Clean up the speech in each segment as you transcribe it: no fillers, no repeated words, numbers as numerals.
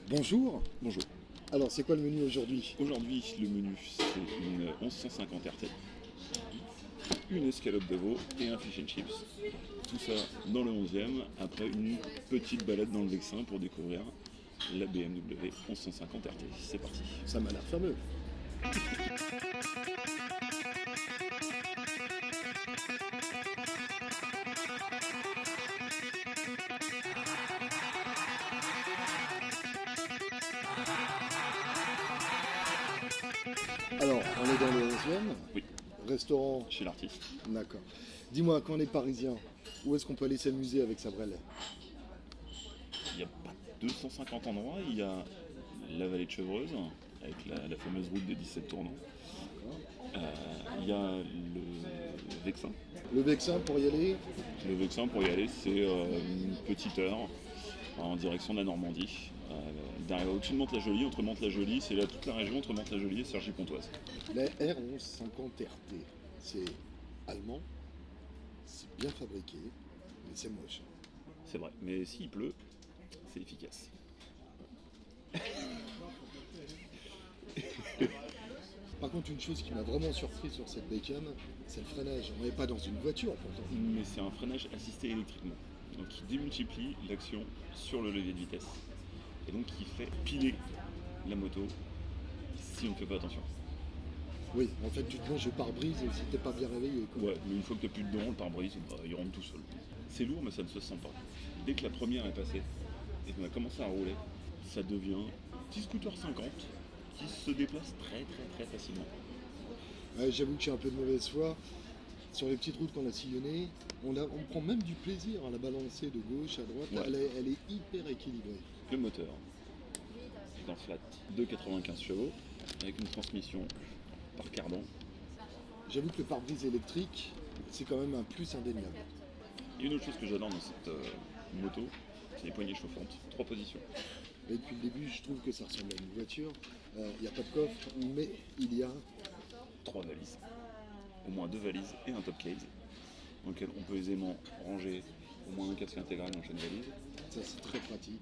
Bonjour. Bonjour. Alors, c'est quoi le menu aujourd'hui? Aujourd'hui, le menu, c'est une 1150 RT, une escalope de veau et un fish and chips. Tout ça dans le 11e, après une petite balade dans le Vexin pour découvrir la BMW 1150 RT. C'est parti. Ça m'a l'air fameux. Alors, on est dans le 11e. Oui, Restaurant, chez l'artiste. d'accord. Dis-moi, quand on est parisien, où est-ce qu'on peut aller s'amuser avec sa vraie lait? Il n'y a pas 250 endroits. Il y a la vallée de Chevreuse, avec la fameuse route des 17 tournants. Il y a le Vexin. Le Vexin, pour y aller, Le Vexin, pour y aller, c'est une petite heure en direction de la Normandie. Au-dessus de Mantes-la-Jolie, entre Mantes-la-Jolie, c'est là toute la région entre Mantes-la-Jolie et Cergy-Pontoise. la R1150 RT, c'est allemand, c'est bien fabriqué, mais c'est moche. C'est vrai, mais s'il pleut, c'est efficace. Par contre, une chose qui m'a vraiment surpris sur cette bécane, c'est le freinage. On n'est pas dans une voiture pourtant. Mais c'est un freinage assisté électriquement. Donc qui démultiplie l'action sur le levier de vitesse. Et donc qui fait piler la moto si on ne fait pas attention. Oui, en fait, tu te manges le pare-brise si t'es pas bien réveillé, quoi. Ouais, mais une fois que tu n'as plus dedans, le pare-brise, il rentre tout seul. C'est lourd, mais ça ne se sent pas. Dès que la première est passée et qu'on a commencé à rouler, ça devient un petit scooter 50 qui se déplace très facilement. Ouais, j'avoue que j'ai un peu de mauvaise foi. Sur les petites routes qu'on a sillonnées, on prend même du plaisir à la balancer de gauche à droite. Ouais. Elle est hyper équilibrée. Le moteur est en flat de 95 chevaux avec une transmission par cardan. J'avoue que le pare-brise électrique, c'est quand même un plus indéniable. Et une autre chose que j'adore dans cette moto, c'est les poignées chauffantes, 3 positions. Et depuis le début, je trouve que ça ressemble à une voiture. Il n'y a pas de coffre, mais il y a 3 valises, au moins 2 valises et un top case, dans lequel on peut aisément ranger au moins un casque intégral dans chaque valise. ça, c'est très pratique.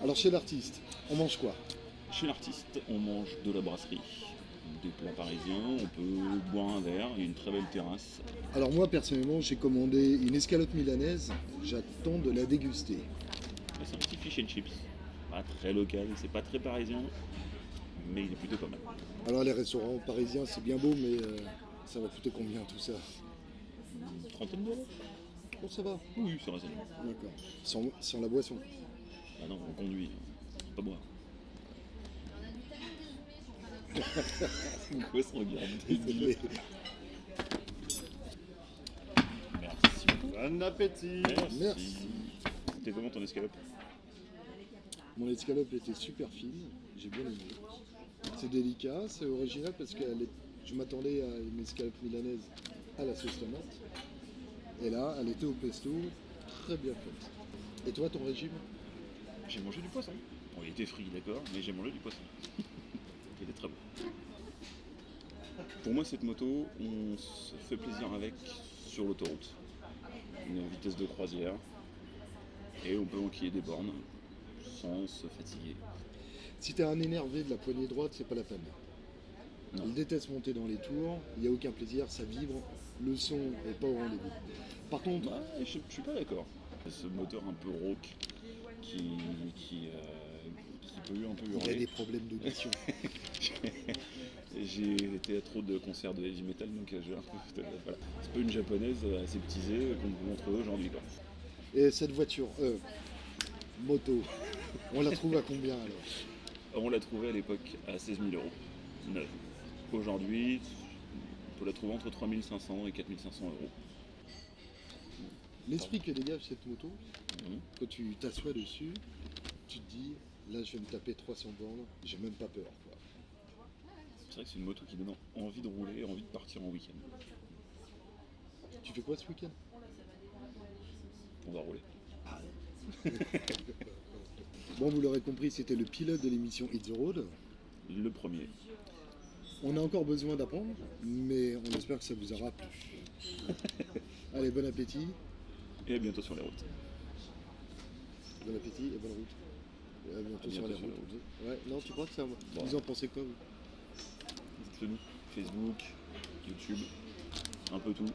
Alors chez l'artiste, on mange quoi? Chez l'artiste, on mange de la brasserie, des plats parisiens, on peut boire un verre, il y a une très belle terrasse. Alors moi personnellement, j'ai commandé une escalope milanaise. J'attends de la déguster. Et c'est un petit fish and chips, pas très local, c'est pas très parisien, mais il est plutôt pas mal. Alors les restaurants parisiens, c'est bien beau, mais ça va coûter combien tout ça? Une trentaine d'euros. Bon, ça va. Oui, c'est raisonnable. D'accord. Sans la boisson. Ah non, on conduit, pas boire. Quoi se regarde? Désolé. Merci. Bon appétit. Merci. C'était comment ton escalope? Mon escalope était super fine, j'ai bien aimé. C'est délicat, c'est original parce que je m'attendais à une escalope milanaise à la sauce tomate. Et là, elle était au pesto, très bien faite. Et toi, ton régime? J'ai mangé du poisson. Bon, il était frit, d'accord, mais j'ai mangé du poisson. Il était très bon. Pour moi, cette moto, on se fait plaisir avec sur l'autoroute. Une vitesse de croisière. Et on peut enquiller des bornes sans se fatiguer. Si t'es un énervé de la poignée droite, c'est pas la peine. Non. Il déteste monter dans les tours, il n'y a aucun plaisir, ça vibre, le son est pas au rendez-vous. Par contre, Bah, je suis pas d'accord. Ce moteur un peu rauque qui peut un peu il a hurler. des problèmes d'audition. J'ai été à trop de concerts de heavy metal, donc voilà. C'est pas une japonaise aseptisée qu'on vous montre aujourd'hui, quoi. Et cette voiture, moto, on la trouve à combien alors? On l'a trouvée à l'époque à 16 000 euros, neuve. Aujourd'hui, on peut la trouver entre 3 500 et 4 500 euros. L'esprit que dégage cette moto, Mhm. quand tu t'assois dessus, tu te dis, là je vais me taper 300 bornes, j'ai même pas peur, quoi. C'est vrai que c'est une moto qui donne envie de rouler et envie de partir en week-end. Tu fais quoi ce week-end? On va rouler. Bon, vous l'aurez compris, c'était le pilote de l'émission Hit the Road. Le premier. On a encore besoin d'apprendre, mais on espère que ça vous aura plu. Allez, bon appétit, Et à bientôt sur les routes. bon appétit et bonne route. À bientôt À sur les bientôt sur routes. les Ouais, non, tu crois que ça. Vous en pensez quoi, vous? Dites-le nous. Facebook, YouTube, un peu tout.